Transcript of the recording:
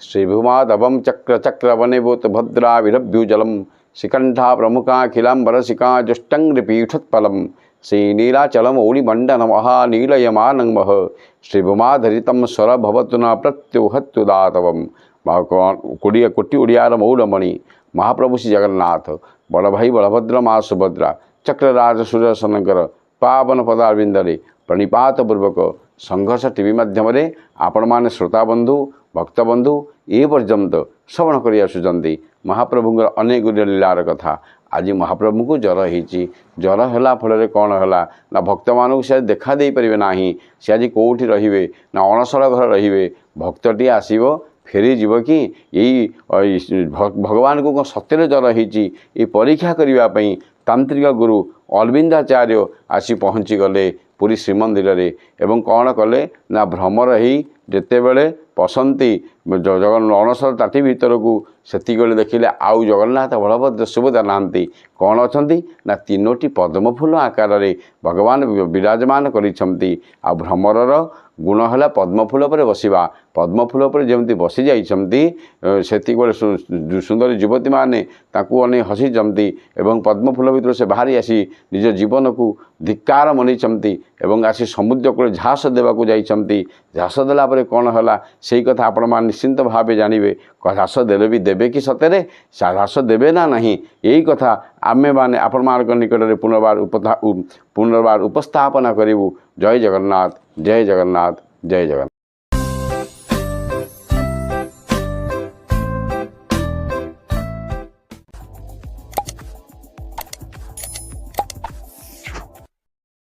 श्रीभूमाधवं चक्रचक्रवनेभूत भद्रा विरभ्युजलम शिखंडा प्रमुखाखिलांबरशिखा जुष्टंग्रिपीठोत्पलम श्रीनीलाचलमौलिमंडन महानीलयमानं मह श्रीभूमाधरितं स्वर भवतु न प्रत्युहत्युदातवम। कोटी कोटी ओडियार मौलमणि महाप्रभु श्री जगन्नाथ बड़ भाई बलभद्र माँ सुभद्रा चक्रराज सुदर्शनकर पावन पदारविंदे प्रणिपातपूर्वक संघर्ष टीवी माध्यम आपण मैंने श्रोताबंधु भक्तबंधु ये पर्यंत श्रवण कर आसुँच महाप्रभुंर अनेक गुड़िया लीलार कथा। आज महाप्रभु को ज्वर होती ज्वर है फल कौन है ना भक्त मानू से देखा दे पारे ना सी आज कौटी रे ना अणसर घर रे भक्तटी आसो फेरी जीव कि यही भगवान को सत्य ज्वर होती परीक्षा करने तांत्रिक गुरु अरविंदाचार्य आसी पहुँची गले पुरी श्रीमंदिर रे एवं कौन कले ना भ्रमर ही जिते बड़े पसंती जगन अणसर ताटी भीतर को सेति देखिले आउ जगन्नाथ बलभद्र सुभद्रा नांती कौन अच्छा ना तीनोटी पद्मफूल आकार रे भगवान विराजमान करिसेंती। आ भ्रमरर गुण है पद्मफूल पर बसवा पद्मफूल पर जमी बसी जाती सुंदर युवती मैंने अने हसी जमती एवं पद्मफूल भर से बाहरी आसी निज जीवन को धिक्कार मनी एवं आसी समुद्र को झास देवाक जाइछंती। झास देला परे कौन है से कथा आपण मान निश्चिंत भाव जानवे झास देले भी देवे कि सतरे झास देवे ना नहीं यही कथा आमे माने आपण मान निकट में पुनर्बार उपस्थापना करूँ। जय जगन्नाथ जय जगन्नाथ जय जगन्नाथ।